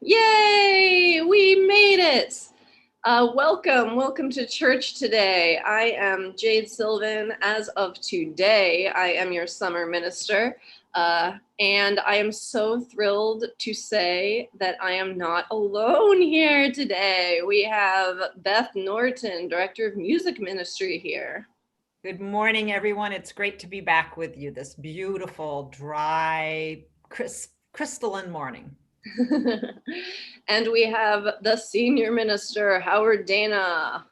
Yay! We made it! Welcome to church today. I am Jade Sylvan. As of today, I am your summer minister. And I am so thrilled to say that I am not alone here today. We have Beth Norton, Director of Music Ministry here. Good morning, everyone. It's great to be back with you this beautiful, dry, crystalline morning. And we have the Senior Minister, Howard Dana.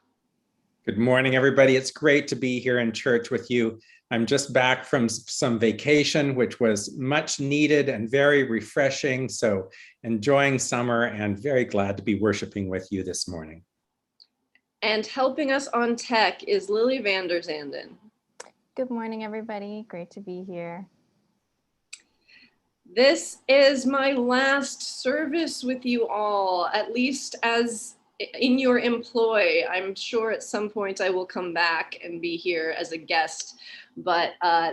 Good morning, everybody. It's great to be here in church with you. I'm just back from some vacation, which was much needed and very refreshing. So enjoying summer and very glad to be worshiping with you this morning. And helping us on tech is Lily Vander Zanden. Good morning, everybody. Great to be here. This is my last service with you all, at least as in your employ. I'm sure at some point I will come back and be here as a guest, but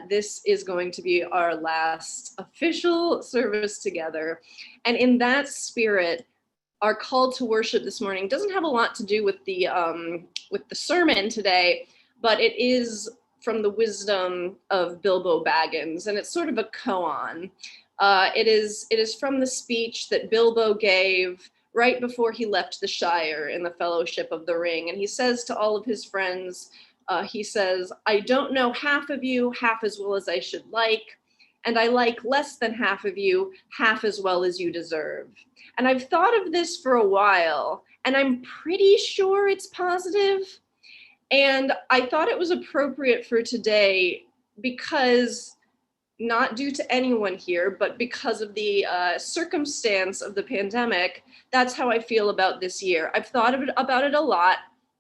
this is going to be our last official service together. And in that spirit, our call to worship this morning doesn't have a lot to do with the sermon today, but it is from the wisdom of Bilbo Baggins, and it's sort of a koan. It is from the speech that Bilbo gave right before he left the Shire in the Fellowship of the Ring. And he says to all of his friends, he says, "I don't know half of you half as well as I should like, and I like less than half of you half as well as you deserve." And I've thought of this for a while, and I'm pretty sure it's positive. And I thought it was appropriate for today because, not due to anyone here, but because of the circumstance of the pandemic, that's how I feel about this year. I've thought about it a lot,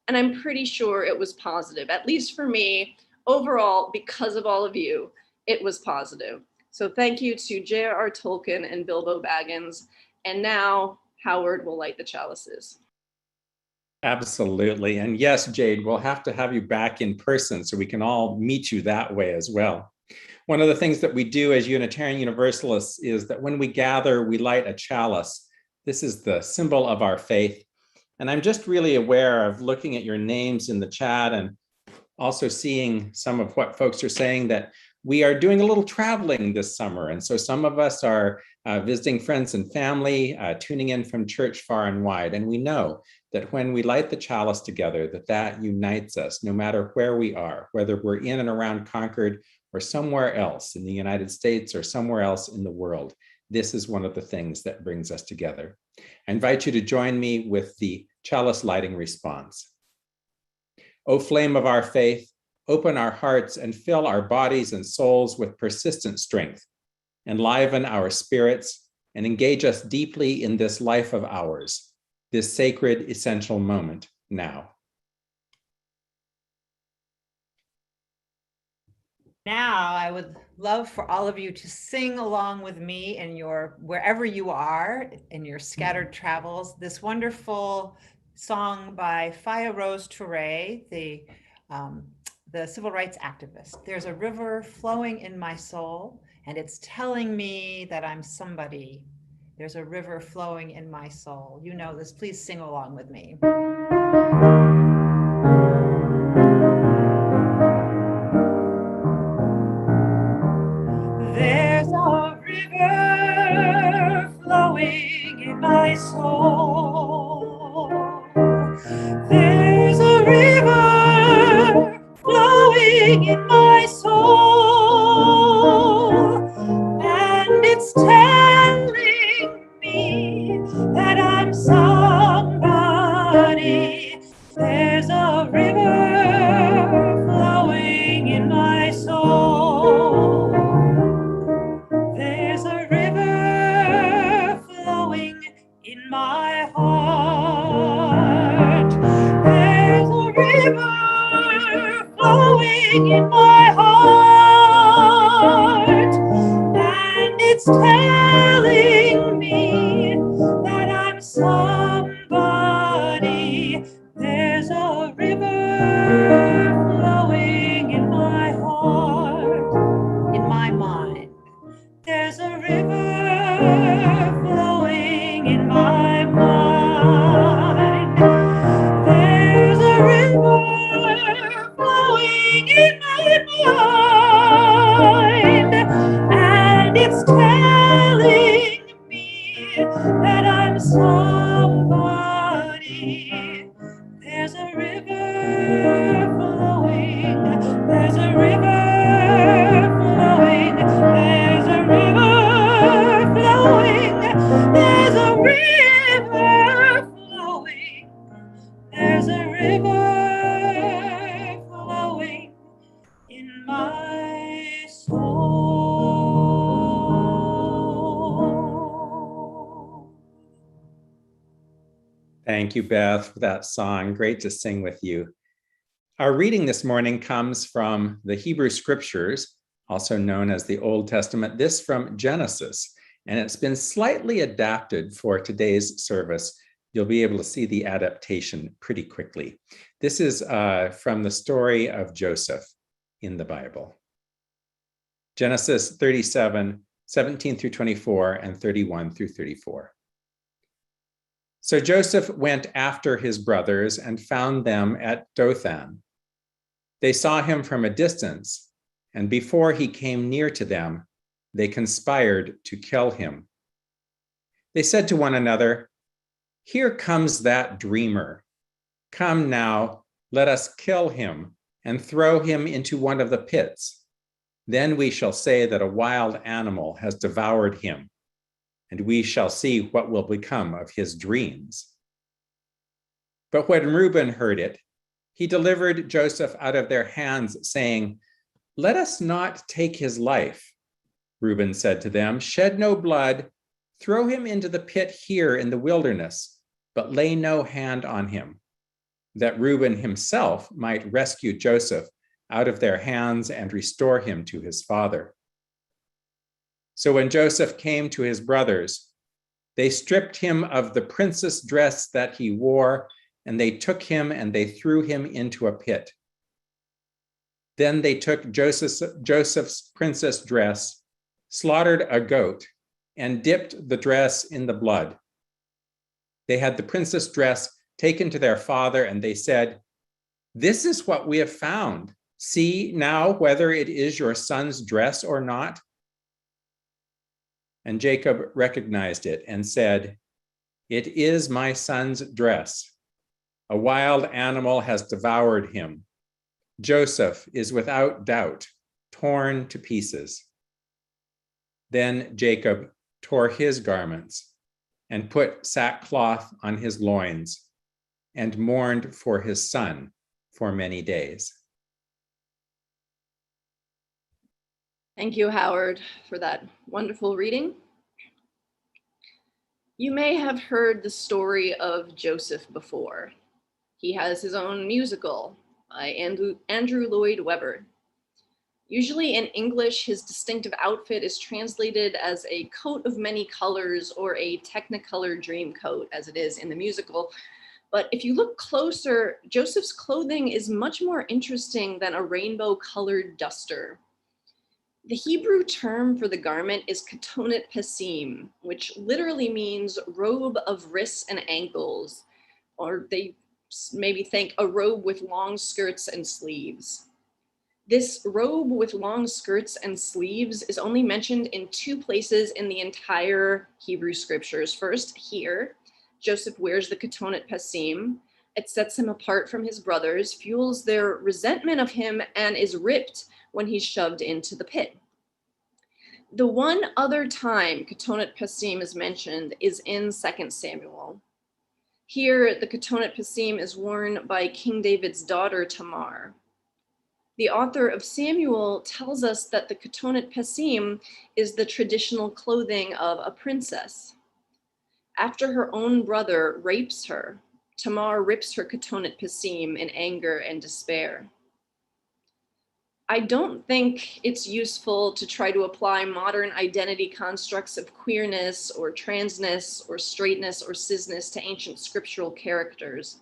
and I'm pretty sure it was positive. At least for me, overall, because of all of you, it was positive. So thank you to J.R.R. Tolkien and Bilbo Baggins. And now Howard will light the chalices. Absolutely. And yes, Jade, we'll have to have you back in person so we can all meet you that way as well. One of the things that we do as Unitarian Universalists is that when we gather, we light a chalice. This is the symbol of our faith. And I'm just really aware of looking at your names in the chat and also seeing some of what folks are saying, that we are doing a little traveling this summer. And so some of us are visiting friends and family, tuning in from church far and wide. And we know that when we light the chalice together, that unites us no matter where we are, whether we're in and around Concord or somewhere else in the United States or somewhere else in the world. This is one of the things that brings us together. I invite you to join me with the chalice lighting response. O flame of our faith, open our hearts and fill our bodies and souls with persistent strength. Enliven our spirits and engage us deeply in this life of ours, this sacred, essential moment now. Now, I would love for all of you to sing along with me in wherever you are in your scattered travels, this wonderful song by Faya Rose Touré, the civil rights activist. There's a river flowing in my soul, and it's telling me that I'm somebody. There's a river flowing in my soul. You know this. Please sing along with me. There's a river flowing in my soul. There's a river flowing in my soul, and it's telling me that I'm somebody. There's a river flowing in my soul. There's a river flowing in my heart. There's a river flowing in my heart, and it's telling me that I'm somebody. There's a river flowing in my heart, in my mind. There's a river flowing in my Thank you, Beth, for that song. Great to sing with you. Our reading this morning comes from the Hebrew Scriptures, also known as the Old Testament, this from Genesis, and it's been slightly adapted for today's service. You'll be able to see the adaptation pretty quickly. This is from the story of Joseph in the Bible. Genesis 37, 17 through 24, and 31 through 34. So Joseph went after his brothers and found them at Dothan. They saw him from a distance, and before he came near to them, they conspired to kill him. They said to one another, "Here comes that dreamer. Come now, let us kill him and throw him into one of the pits. Then we shall say that a wild animal has devoured him, and we shall see what will become of his dreams." But when Reuben heard it, he delivered Joseph out of their hands, saying, "Let us not take his life." Reuben said to them, "Shed no blood, throw him into the pit here in the wilderness, but lay no hand on him," that Reuben himself might rescue Joseph out of their hands and restore him to his father. So when Joseph came to his brothers, they stripped him of the princess dress that he wore, and they took him and they threw him into a pit. Then they took Joseph's princess dress, slaughtered a goat, and dipped the dress in the blood. They had the princess dress taken to their father, and they said, "This is what we have found. See now whether it is your son's dress or not." And Jacob recognized it and said, "It is my son's dress. A wild animal has devoured him. Joseph is without doubt torn to pieces." Then Jacob tore his garments and put sackcloth on his loins and mourned for his son for many days. Thank you, Howard, for that wonderful reading. You may have heard the story of Joseph before. He has his own musical by Andrew Lloyd Webber. Usually in English, his distinctive outfit is translated as a coat of many colors or a technicolor dream coat, as it is in the musical. But if you look closer, Joseph's clothing is much more interesting than a rainbow-colored duster. The Hebrew term for the garment is ketonet pasim, which literally means robe of wrists and ankles, or they maybe think a robe with long skirts and sleeves. This robe with long skirts and sleeves is only mentioned in 2 places in the entire Hebrew scriptures. First, here, Joseph wears the ketonet pasim. It sets him apart from his brothers, fuels their resentment of him, and is ripped when he's shoved into the pit. The one other time ketonet pasim is mentioned is in 2 Samuel. Here, the ketonet pasim is worn by King David's daughter, Tamar. The author of Samuel tells us that the ketonet pasim is the traditional clothing of a princess. After her own brother rapes her, Tamar rips her ketonet pasim in anger and despair. I don't think it's useful to try to apply modern identity constructs of queerness or transness or straightness or cisness to ancient scriptural characters.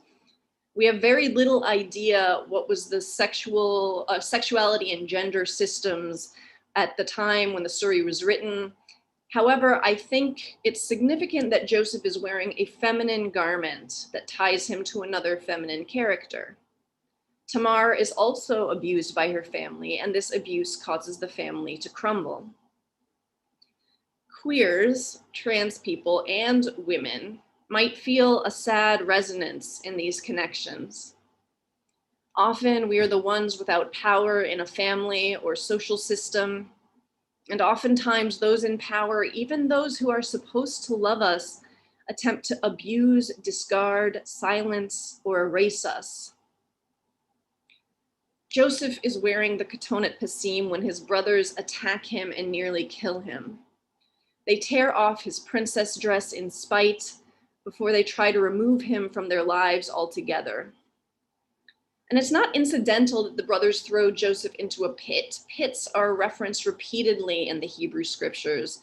We have very little idea what was the sexuality and gender systems at the time when the story was written. However, I think it's significant that Joseph is wearing a feminine garment that ties him to another feminine character. Tamar is also abused by her family, and this abuse causes the family to crumble. Queers, trans people, and women might feel a sad resonance in these connections. Often we are the ones without power in a family or social system, and oftentimes those in power, even those who are supposed to love us, attempt to abuse, discard, silence, or erase us. Joseph is wearing the ketonet pasim when his brothers attack him and nearly kill him. They tear off his princess dress in spite, before they try to remove him from their lives altogether. And it's not incidental that the brothers throw Joseph into a pit. Pits are referenced repeatedly in the Hebrew scriptures.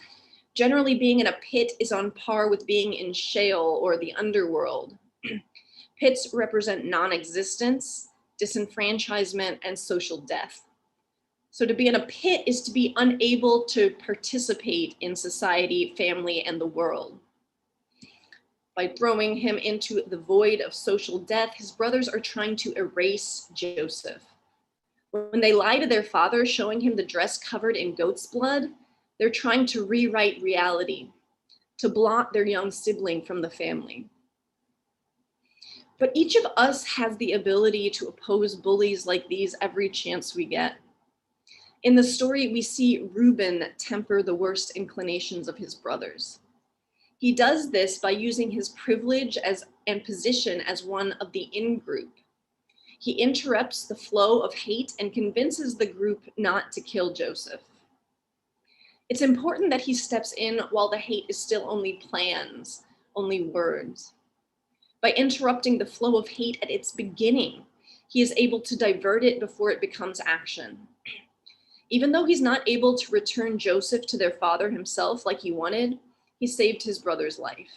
Generally, being in a pit is on par with being in Sheol or the underworld. Pits represent non-existence, disenfranchisement, and social death. So to be in a pit is to be unable to participate in society, family, and the world. By throwing him into the void of social death, his brothers are trying to erase Joseph. When they lie to their father, showing him the dress covered in goat's blood, they're trying to rewrite reality, to blot their young sibling from the family. But each of us has the ability to oppose bullies like these every chance we get. In the story, we see Reuben temper the worst inclinations of his brothers. He does this by using his privilege and position as one of the in-group. He interrupts the flow of hate and convinces the group not to kill Joseph. It's important that he steps in while the hate is still only plans, only words. By interrupting the flow of hate at its beginning, he is able to divert it before it becomes action. Even though he's not able to return Joseph to their father himself like he wanted, he saved his brother's life.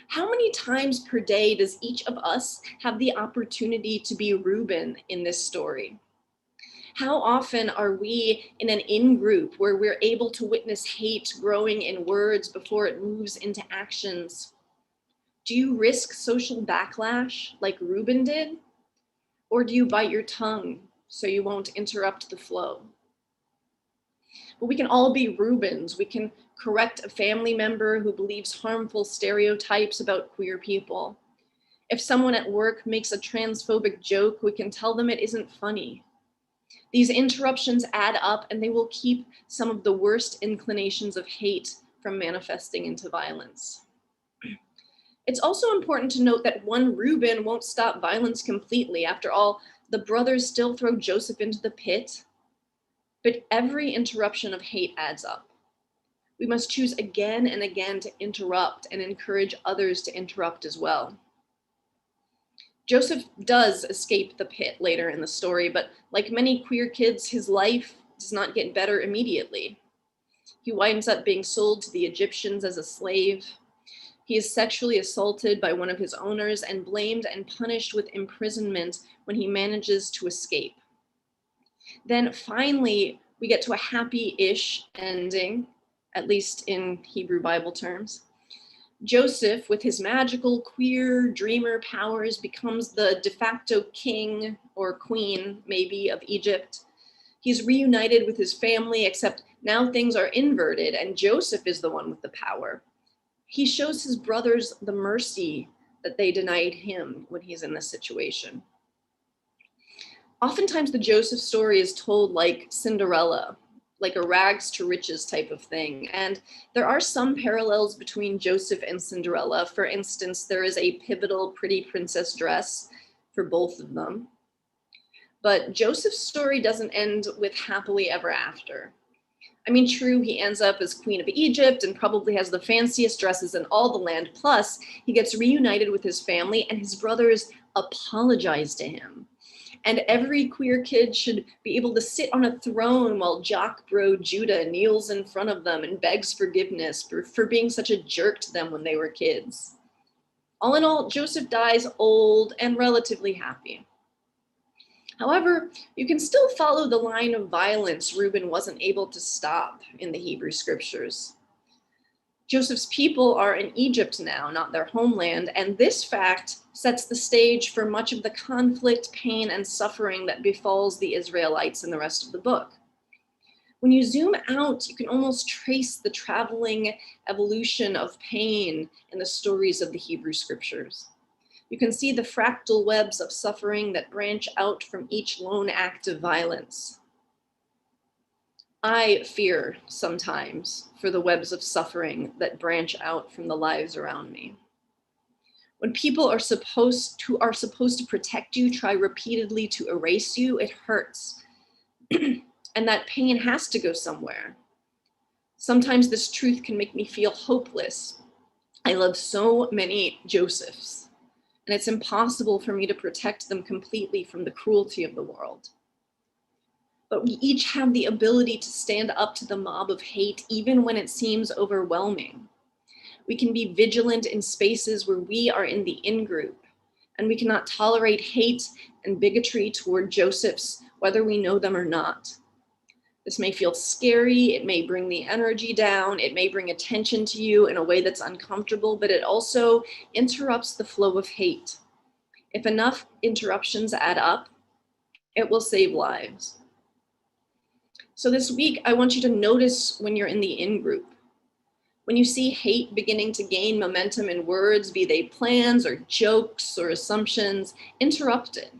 How many times per day does each of us have the opportunity to be Reuben in this story? How often are we in an in-group where we're able to witness hate growing in words before it moves into actions? Do you risk social backlash like Reuben did? Or do you bite your tongue so you won't interrupt the flow? But we can all be Reubens. We can correct a family member who believes harmful stereotypes about queer people. If someone at work makes a transphobic joke, we can tell them it isn't funny. These interruptions add up and they will keep some of the worst inclinations of hate from manifesting into violence. It's also important to note that one Reuben won't stop violence completely. After all, the brothers still throw Joseph into the pit, but every interruption of hate adds up. We must choose again and again to interrupt and encourage others to interrupt as well. Joseph does escape the pit later in the story, but like many queer kids, his life does not get better immediately. He winds up being sold to the Egyptians as a slave. He is sexually assaulted by one of his owners and blamed and punished with imprisonment when he manages to escape. Then finally, we get to a happy-ish ending, at least in Hebrew Bible terms. Joseph, with his magical queer dreamer powers, becomes the de facto king or queen, maybe, of Egypt. He's reunited with his family, except now things are inverted and Joseph is the one with the power. He shows his brothers the mercy that they denied him when he's in this situation. Oftentimes the Joseph story is told like Cinderella, like a rags to riches type of thing. And there are some parallels between Joseph and Cinderella. For instance, there is a pivotal pretty princess dress for both of them. But Joseph's story doesn't end with happily ever after. I mean, true, he ends up as Queen of Egypt and probably has the fanciest dresses in all the land. Plus, he gets reunited with his family and his brothers apologize to him. And every queer kid should be able to sit on a throne while jock bro Judah kneels in front of them and begs forgiveness for being such a jerk to them when they were kids. All in all, Joseph dies old and relatively happy. However, you can still follow the line of violence Reuben wasn't able to stop in the Hebrew scriptures. Joseph's people are in Egypt now, not their homeland, and this fact sets the stage for much of the conflict, pain, and suffering that befalls the Israelites in the rest of the book. When you zoom out, you can almost trace the traveling evolution of pain in the stories of the Hebrew scriptures. You can see the fractal webs of suffering that branch out from each lone act of violence. I fear sometimes for the webs of suffering that branch out from the lives around me. When people are supposed to protect you, try repeatedly to erase you, it hurts. And that pain has to go somewhere. Sometimes this truth can make me feel hopeless. I love so many Josephs, and it's impossible for me to protect them completely from the cruelty of the world. But we each have the ability to stand up to the mob of hate, even when it seems overwhelming. We can be vigilant in spaces where we are in the in-group, and we cannot tolerate hate and bigotry toward Josephs, whether we know them or not. This may feel scary, it may bring the energy down, it may bring attention to you in a way that's uncomfortable, but it also interrupts the flow of hate. If enough interruptions add up, it will save lives. So this week, I want you to notice when you're in the in-group. When you see hate beginning to gain momentum in words, be they plans or jokes or assumptions, interrupt it.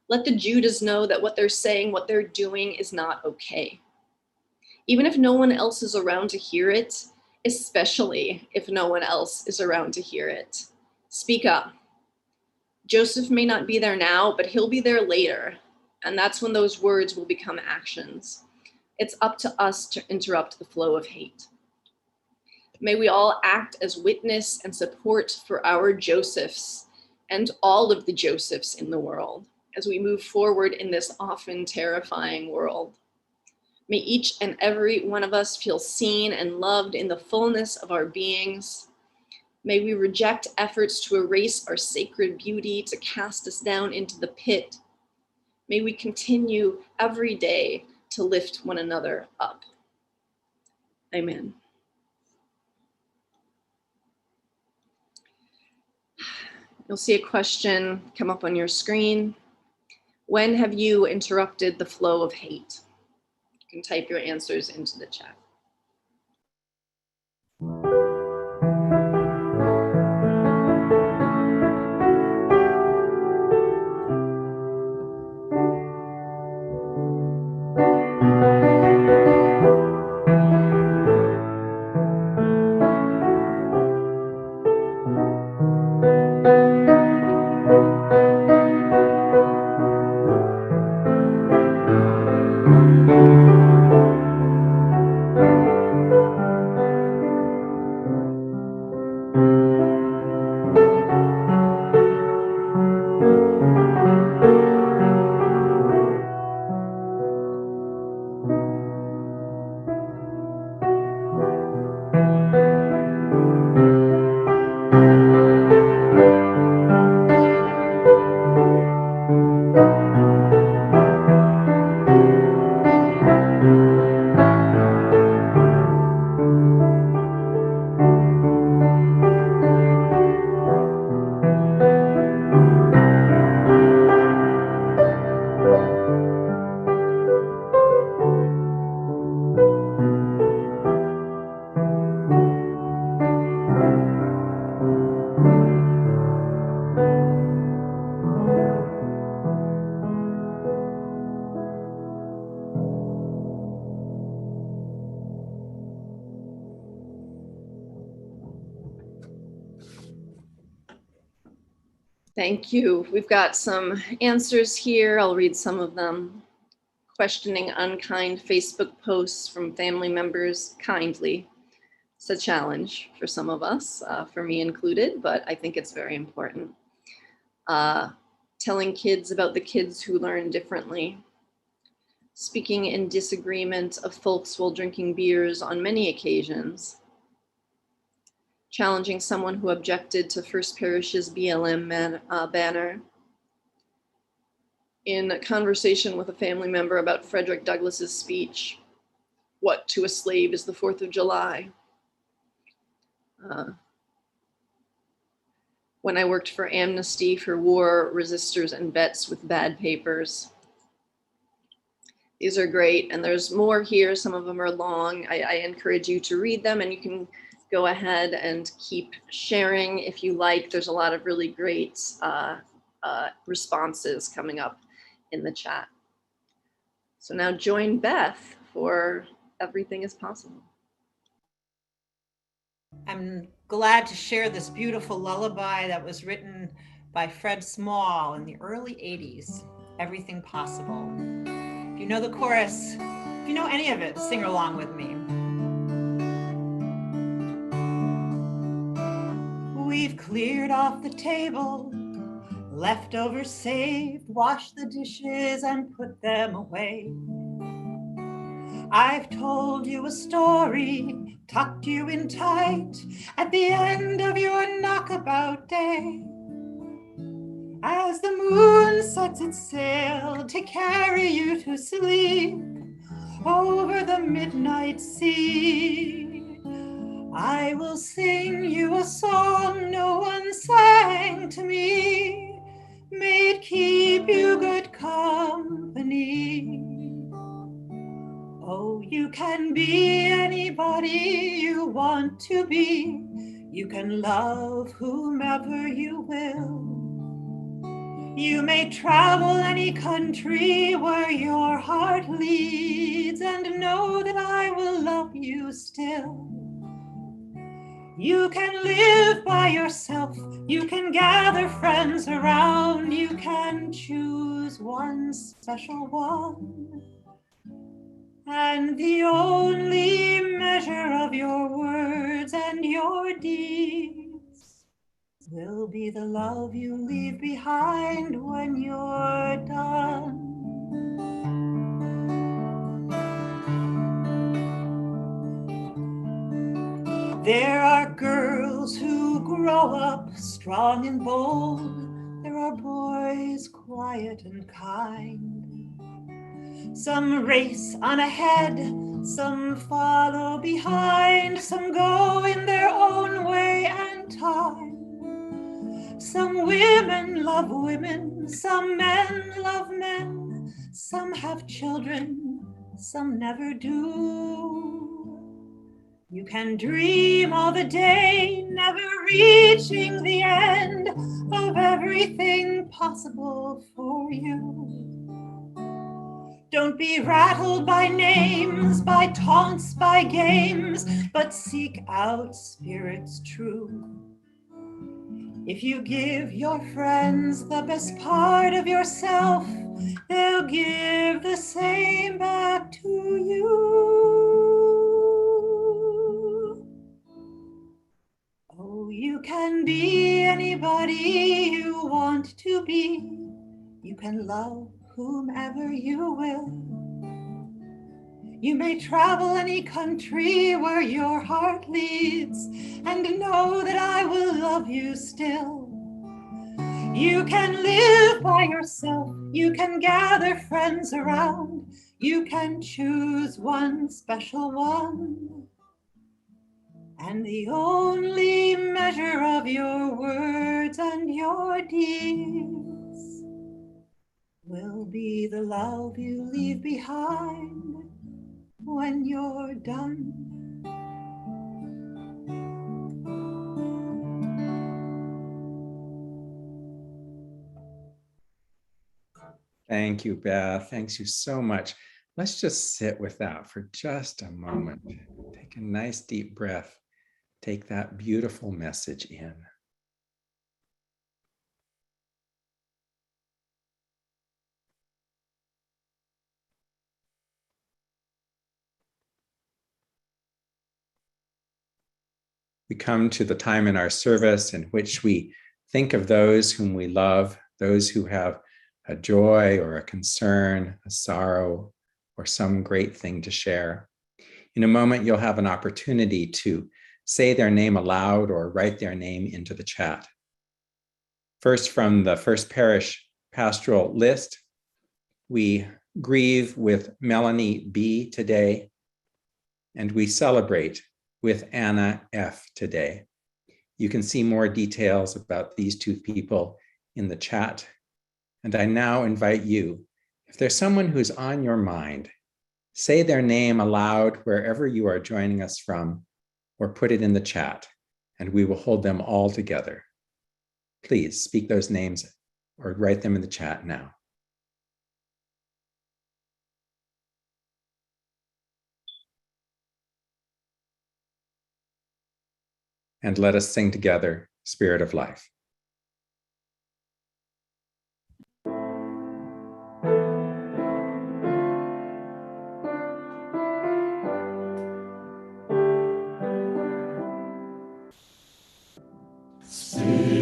Let the Judas know that what they're saying, what they're doing is not okay. Even if no one else is around to hear it, especially if no one else is around to hear it, speak up. Joseph may not be there now, but he'll be there later. And that's when those words will become actions. It's up to us to interrupt the flow of hate. May we all act as witness and support for our Josephs and all of the Josephs in the world as we move forward in this often terrifying world. May each and every one of us feel seen and loved in the fullness of our beings. May we reject efforts to erase our sacred beauty, to cast us down into the pit. May we continue every day to lift one another up. Amen. You'll see a question come up on your screen. When have you interrupted the flow of hate? You can type your answers into the chat. Thank you. We've got some answers here. I'll read some of them. Questioning unkind Facebook posts from family members kindly. It's a challenge for some of us, for me included, but I think it's very important. Telling kids about the kids who learn differently. Speaking in disagreement of folks while drinking beers on many occasions. Challenging someone who objected to First Parish's BLM banner. In a conversation with a family member about Frederick Douglass's speech, what to a slave is the 4th of July. When I worked for Amnesty for war resistors and vets with bad papers. These are great, and there's more here. Some of them are long. I encourage you to read them, and you can go ahead and keep sharing if you like. There's a lot of really great responses coming up in the chat. So now join Beth for Everything is Possible. I'm glad to share this beautiful lullaby that was written by Fred Small in the early 80s, Everything Possible. If you know the chorus, if you know any of it, sing along with me. cleared off the table, leftovers saved, washed the dishes and put them away. I've told you a story, tucked you in tight at the end of your knockabout day. As the moon sets its sail to carry you to sleep over the midnight sea, I will sing you a song no one sang to me. May it keep you good company. Oh, you can be anybody you want to be. You can love whomever you will. You may travel any country where your heart leads, and know that I will love you still. You can live by yourself, you can gather friends around, you can choose one special one. And the only measure of your words and your deeds will be the love you leave behind when you're done. There are girls who grow up strong and bold. There are boys quiet and kind. Some race on ahead, some follow behind, some go in their own way and time. Some women love women, some men love men, some have children, some never do. You can dream all the day, never reaching the end of everything possible for you. Don't be rattled by names, by taunts, by games, but seek out spirits true. If you give your friends the best part of yourself, they'll give the same back to you. Oh, you can be anybody you want to be. You can love whomever you will. You may travel any country where your heart leads, and know that I will love you still. You can live by yourself, you can gather friends around, you can choose one special one. And the only measure of your words and your deeds will be the love you leave behind when you're done. Thank you, Beth. Thanks you so much. Let's just sit with that for just a moment. Take a nice deep breath. Take that beautiful message in. We come to the time in our service in which we think of those whom we love, those who have a joy or a concern, a sorrow, or some great thing to share. In a moment, you'll have an opportunity to say their name aloud or write their name into the chat. First, from the First Parish pastoral list, we grieve with Melanie B. today, and we celebrate with Anna F. today. You can see more details about these two people in the chat. And I now invite you, if there's someone who's on your mind, say their name aloud wherever you are joining us from, or put it in the chat, and we will hold them all together. Please speak those names or write them in the chat now. And let us sing together, Spirit of Life. Spirit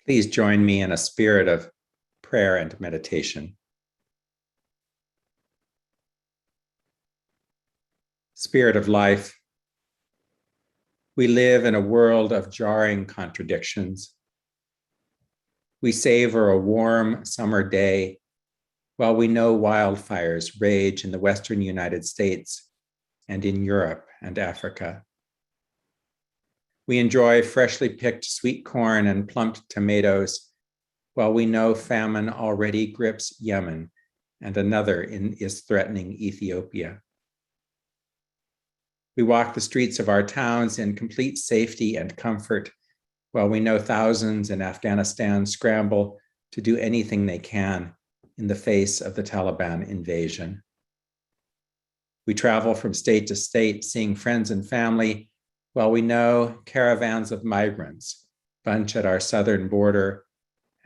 Please join me in a spirit of prayer and meditation. Spirit of life, we live in a world of jarring contradictions. We savor a warm summer day while we know wildfires rage in the Western United States and in Europe and Africa. We enjoy freshly picked sweet corn and plumped tomatoes while we know famine already grips Yemen and another is threatening Ethiopia. We walk the streets of our towns in complete safety and comfort while we know thousands in Afghanistan scramble to do anything they can in the face of the Taliban invasion. We travel from state to state, seeing friends and family, while we know caravans of migrants bunch at our southern border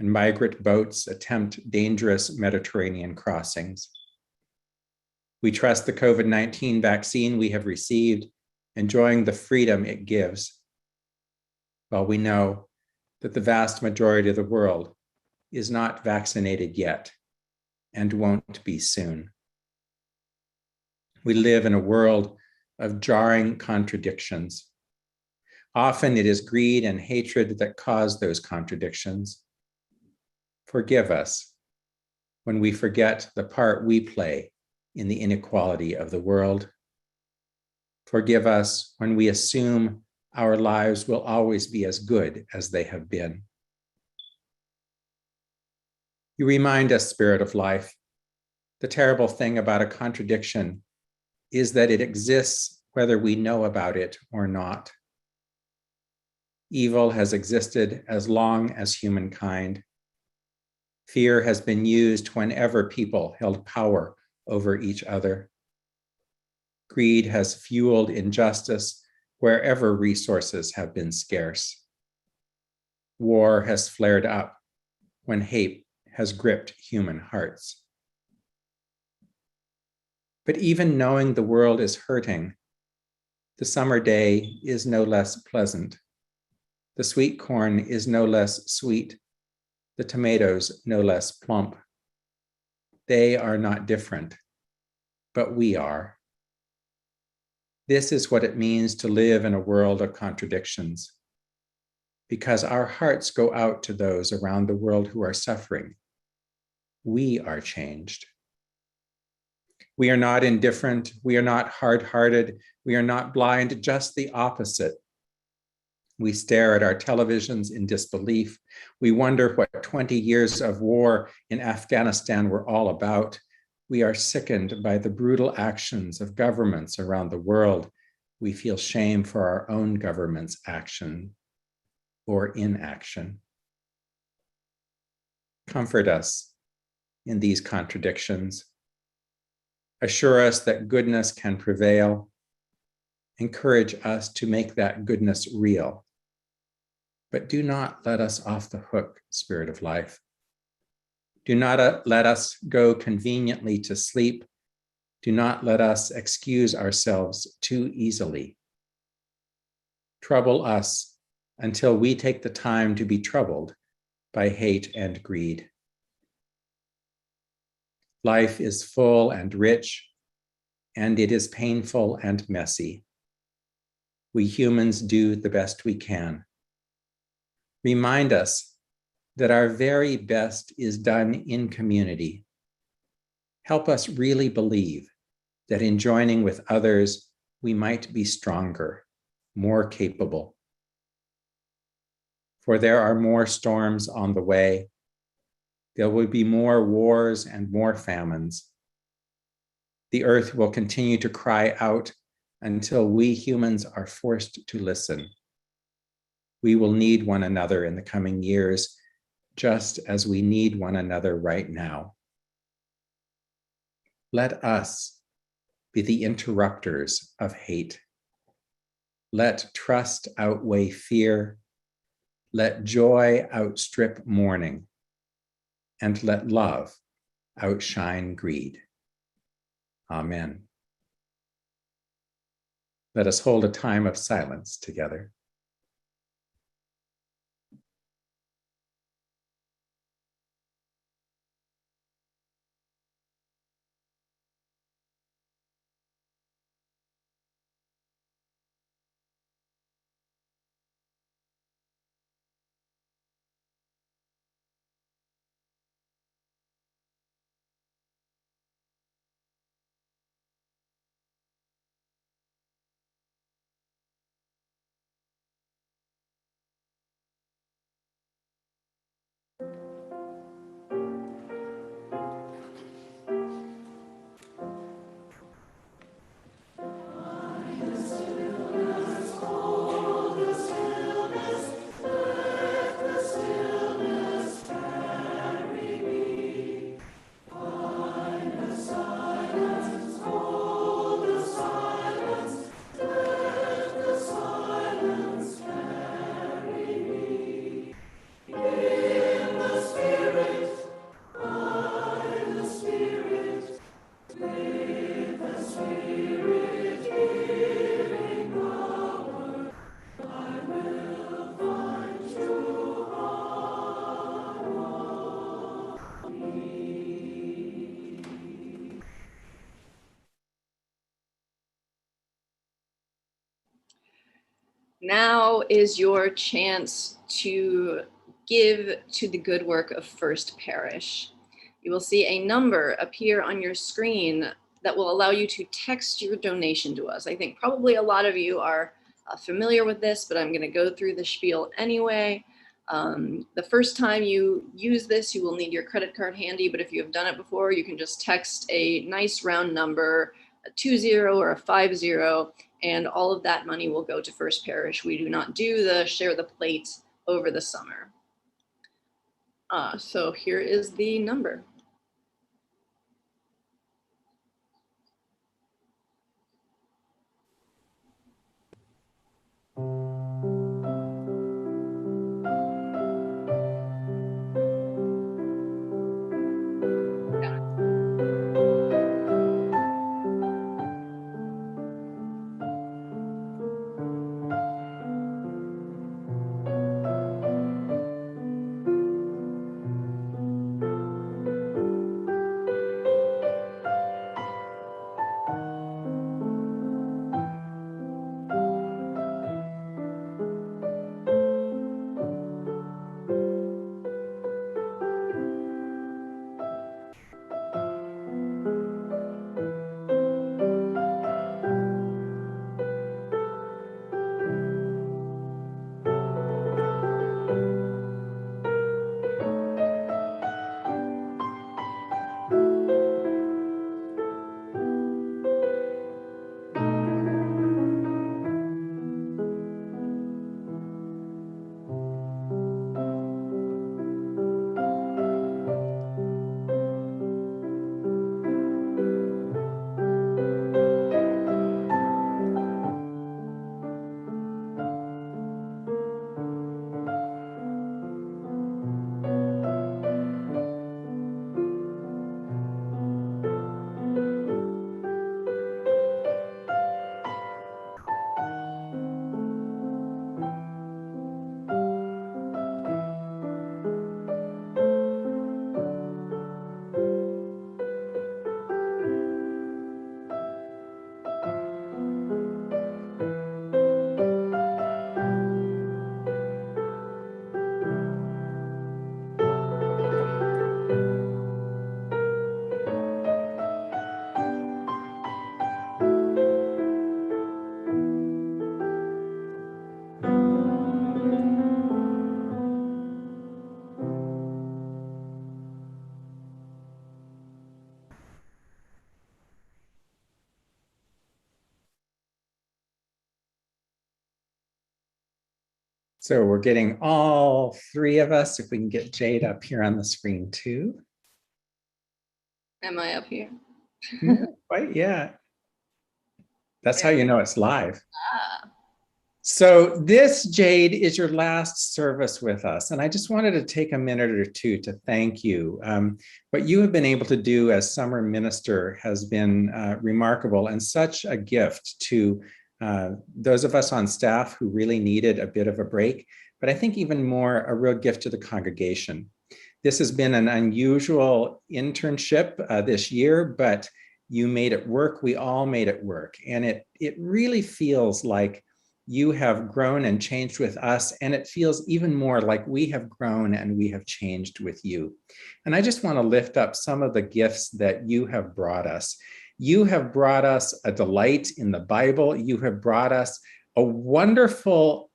and migrant boats attempt dangerous Mediterranean crossings. We trust the COVID-19 vaccine we have received, enjoying the freedom it gives, while we know that the vast majority of the world is not vaccinated yet and won't be soon. We live in a world of jarring contradictions. Often it is greed and hatred that cause those contradictions. Forgive us when we forget the part we play in the inequality of the world. Forgive us when we assume our lives will always be as good as they have been. You remind us, Spirit of life, the terrible thing about a contradiction is that it exists whether we know about it or not. Evil has existed as long as humankind. Fear has been used whenever people held power over each other. Greed has fueled injustice wherever resources have been scarce. War has flared up when hate has gripped human hearts. But even knowing the world is hurting, the summer day is no less pleasant. The sweet corn is no less sweet. The tomatoes no less plump. They are not different, but we are. This is what it means to live in a world of contradictions, because our hearts go out to those around the world who are suffering. We are changed. We are not indifferent. We are not hard-hearted. We are not blind, just the opposite. We stare at our televisions in disbelief. We wonder what 20 years of war in Afghanistan were all about. We are sickened by the brutal actions of governments around the world. We feel shame for our own government's action or inaction. Comfort us in these contradictions. Assure us that goodness can prevail. Encourage us to make that goodness real. But do not let us off the hook, Spirit of life. Do not let us go conveniently to sleep. Do not let us excuse ourselves too easily. Trouble us until we take the time to be troubled by hate and greed. Life is full and rich, and it is painful and messy. We humans do the best we can. Remind us that our very best is done in community. Help us really believe that in joining with others, we might be stronger, more capable. For there are more storms on the way. There will be more wars and more famines. The earth will continue to cry out until we humans are forced to listen. We will need one another in the coming years, just as we need one another right now. Let us be the interrupters of hate. Let trust outweigh fear. Let joy outstrip mourning. And let love outshine greed. Amen. Let us hold a time of silence together. Now is your chance to give to the good work of First Parish. You will see a number appear on your screen that will allow you to text your donation to us. I think probably a lot of you are familiar with this, but I'm going to go through the spiel anyway. The first time you use this, you will need your credit card handy, but if you have done it before, you can just text a nice round number, a 20 or a 50, and all of that money will go to First Parish. We do not do the share the plate over the summer. So here is the number. So we're getting all three of us. If we can get Jade up here on the screen too. Am I up here? Not quite yet. That's how you know it's live. So this, Jade, is your last service with us. And I just wanted to take a minute or two to thank you. What you have been able to do as summer minister has been remarkable and such a gift to those of us on staff who really needed a bit of a break, but I think even more a real gift to the congregation. This has been an unusual internship this year, but you made it work. We all made it work. And it really feels like you have grown and changed with us. And it feels even more like we have grown and we have changed with you. And I just want to lift up some of the gifts that you have brought us. You have brought us a delight in the Bible. You have brought us a wonderful,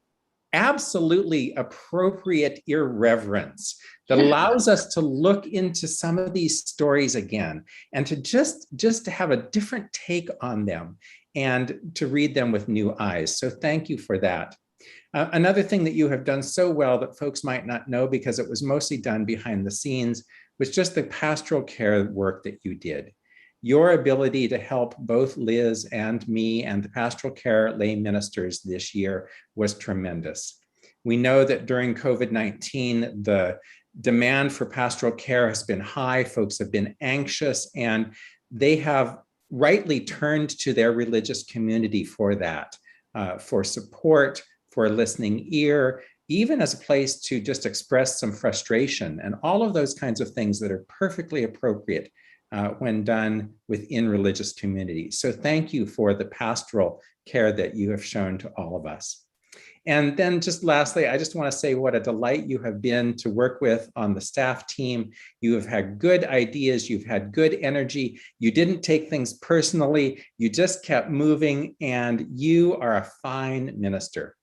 absolutely appropriate irreverence that allows us to look into some of these stories again and to just to have a different take on them and to read them with new eyes. So thank you for that. Another thing that you have done so well that folks might not know because it was mostly done behind the scenes was just the pastoral care work that you did. Your ability to help both Liz and me and the pastoral care lay ministers this year was tremendous. We know that during COVID-19, the demand for pastoral care has been high. Folks have been anxious, and they have rightly turned to their religious community for that, for support, for a listening ear, even as a place to just express some frustration and all of those kinds of things that are perfectly appropriate when done within religious communities. So thank you for the pastoral care that you have shown to all of us. And then just lastly, I just want to say what a delight you have been to work with on the staff team. You have had good ideas. You've had good energy. You didn't take things personally. You just kept moving, and you are a fine minister.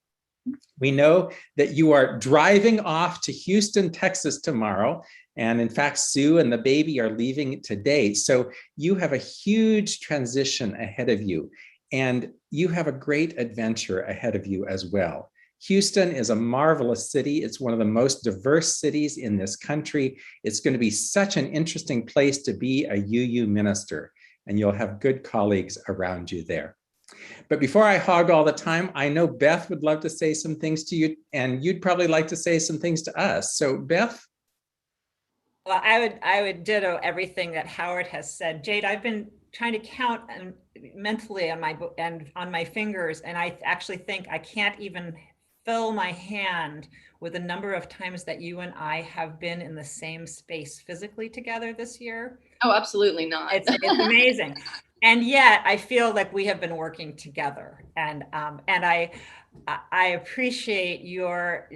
We know that you are driving off to Houston, Texas tomorrow. And in fact, Sue and the baby are leaving today. So you have a huge transition ahead of you. And you have a great adventure ahead of you as well. Houston is a marvelous city. It's one of the most diverse cities in this country. It's going to be such an interesting place to be a UU minister, and you'll have good colleagues around you there. But before I hog all the time, I know Beth would love to say some things to you, and you'd probably like to say some things to us. So Beth? Well, I would ditto everything that Howard has said. Jade, I've been trying to count mentally on my fingers, and I actually think I can't even fill my hand with the number of times that you and I have been in the same space physically together this year. Oh, absolutely not. It's amazing. And yet I feel like we have been working together, and I appreciate your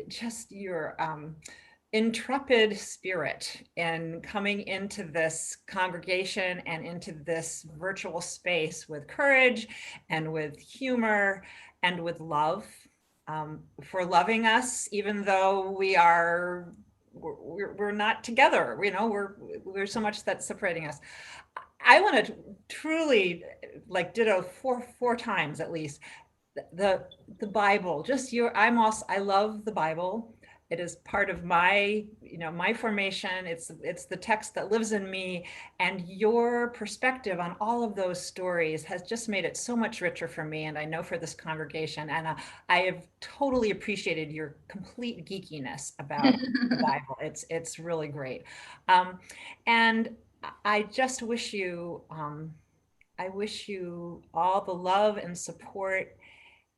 intrepid spirit in coming into this congregation and into this virtual space with courage and with humor and with love, for loving us, even though we're not together. You know, we're so much that's separating us. I want to truly, like, ditto four times at least the Bible. I love the Bible. It is part of my formation. It's the text that lives in me, and your perspective on all of those stories has just made it so much richer for me, and I know for this congregation. And I have totally appreciated your complete geekiness about the Bible. It's really great. And I just wish you, all the love and support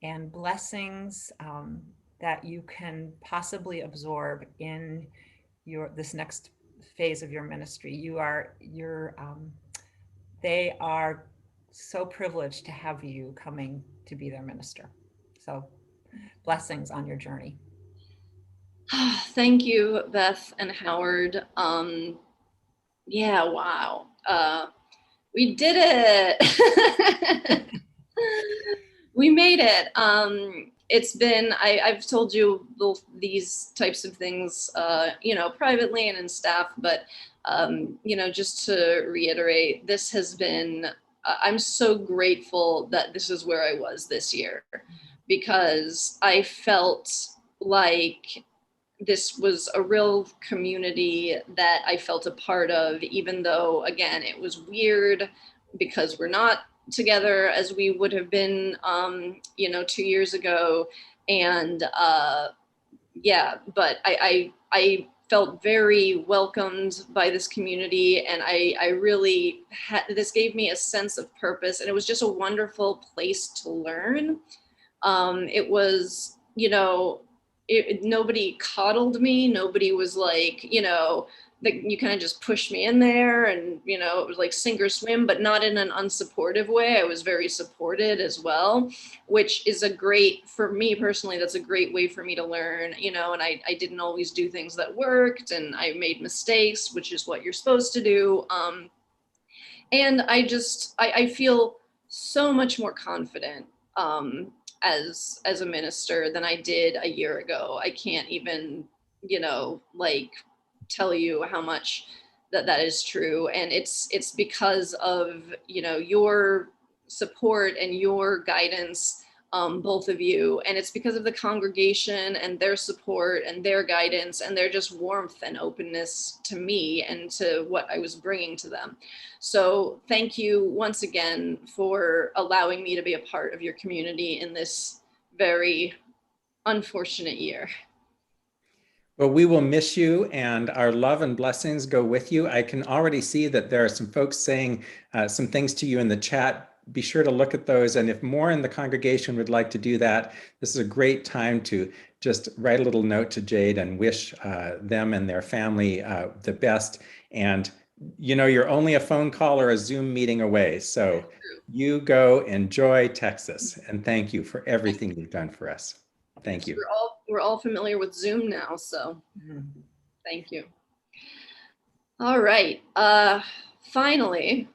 and blessings that you can possibly absorb in this next phase of your ministry. They are so privileged to have you coming to be their minister. So blessings on your journey. Thank you, Beth and Howard. Yeah, wow. We did it. We made it. It's been, I've told you these types of things, privately and in staff, but, just to reiterate, this has been, I'm so grateful that this is where I was this year, because I felt like this was a real community that I felt a part of, even though, again, it was weird because we're not together as we would have been, 2 years ago. And but I felt very welcomed by this community, and I really this gave me a sense of purpose, and it was just a wonderful place to learn. It was, nobody coddled me. Nobody was like, you kind of just pushed me in there, and, it was like sink or swim, but not in an unsupportive way. I was very supported as well, which is for me personally, that's a great way for me to learn, and I didn't always do things that worked, and I made mistakes, which is what you're supposed to do. And I feel so much more confident, as a minister than I did a year ago. I can't even, tell you how much that is true. And it's because of, your support and your guidance, both of you. And it's because of the congregation and their support and their guidance and their just warmth and openness to me and to what I was bringing to them. So thank you once again for allowing me to be a part of your community in this very unfortunate year. Well, we will miss you, and our love and blessings go with you. I can already see that there are some folks saying some things to you in the chat. Be sure to look at those. And if more in the congregation would like to do that, this is a great time to just write a little note to Jade and wish them and their family the best. And you're only a phone call or a Zoom meeting away. So you go enjoy Texas. And thank you for everything you've done for us. Thank you. We're all familiar with Zoom now, so Mhm. thank you. All right. Finally,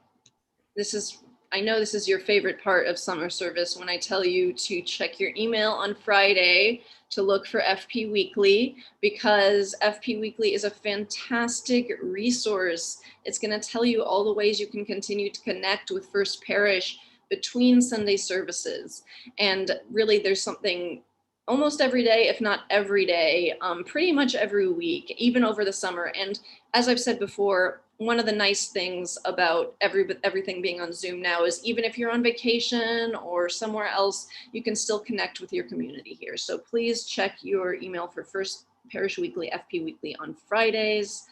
I know this is your favorite part of summer service when I tell you to check your email on Friday to look for FP Weekly, because FP Weekly is a fantastic resource. It's going to tell you all the ways you can continue to connect with First Parish between Sunday services. And really, there's something almost every day, if not every day, pretty much every week, even over the summer. And as I've said before, one of the nice things about everything being on Zoom now is even if you're on vacation or somewhere else, you can still connect with your community here. So please check your email for First Parish Weekly, FP Weekly on Fridays.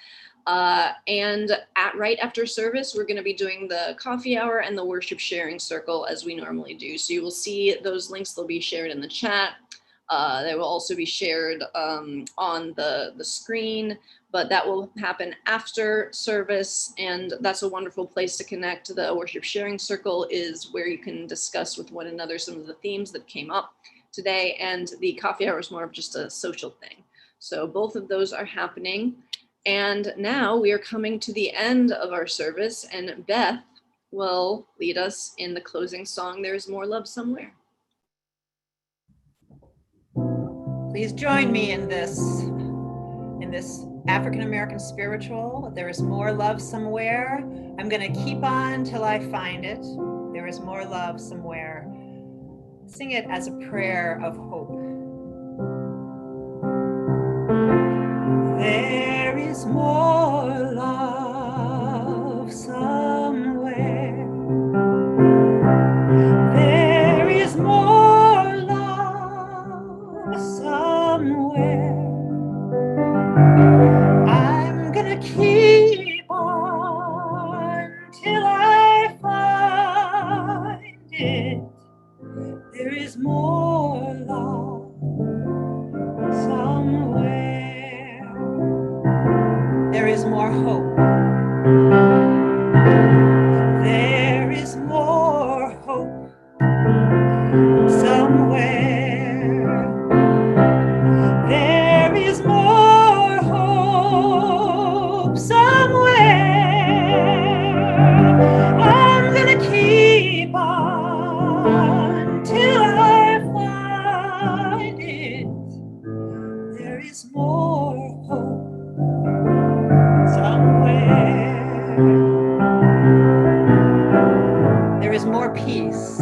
And right after service, we're going to be doing the coffee hour and the worship sharing circle as we normally do. So you will see those links, they'll be shared in the chat. They will also be shared on the screen, but that will happen after service, and that's a wonderful place to connect. The worship sharing circle is where you can discuss with one another some of the themes that came up today, and the coffee hour is more of just a social thing. So both of those are happening. And now we are coming to the end of our service, and Beth will lead us in the closing song, There's More Love Somewhere. Please join me in this African American spiritual. There is more love somewhere. I'm going to keep on till I find it. There is more love somewhere. Sing it as a prayer of hope. There is more love somewhere. There is more love somewhere. I'm gonna keep on till I find it. There is more love somewhere. There is more hope. There is more hope somewhere. There is more hope somewhere. I'm gonna keep on till I find it. There is more hope somewhere. There is more peace.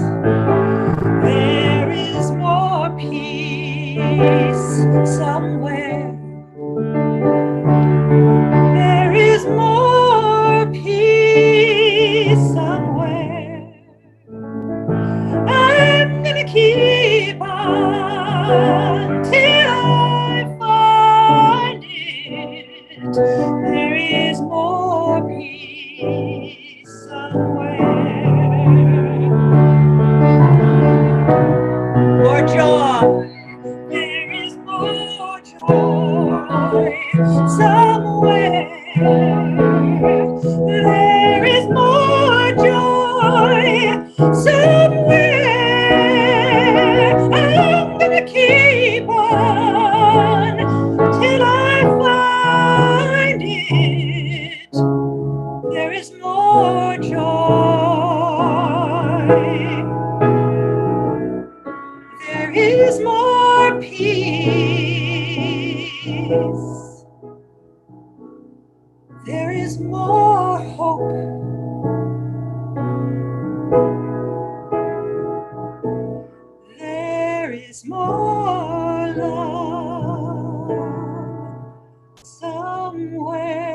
There is more peace somewhere. There is more peace somewhere. I'm gonna keep on till I find it. There is more peace somewhere. More joy. There is more joy somewhere. There is more joy somewhere. I'm gonna keep on till I find it. There is more joy. There is more peace. There is more hope. There is more love somewhere.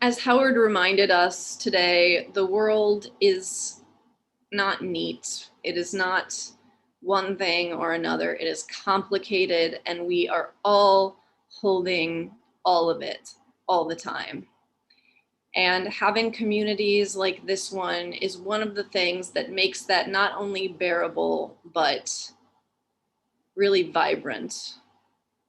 As Howard reminded us today, the world is not neat. It is not one thing or another. It is complicated, and we are all holding all of it all the time. And having communities like this one is one of the things that makes that not only bearable, but really vibrant.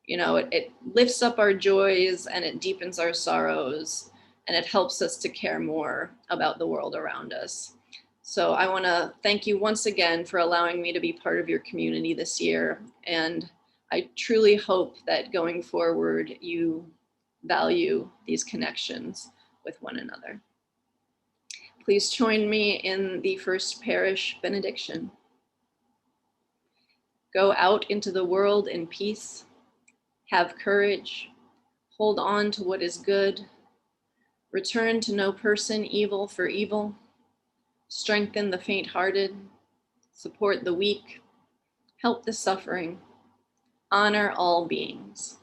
You know, it lifts up our joys and it deepens our sorrows, and it helps us to care more about the world around us. So I want to thank you once again for allowing me to be part of your community this year. And I truly hope that going forward, you value these connections with one another. Please join me in the First Parish benediction. Go out into the world in peace. Have courage. Hold on to what is good. Return to no person evil for evil. Strengthen the faint-hearted. Support the weak. Help the suffering. Honor all beings.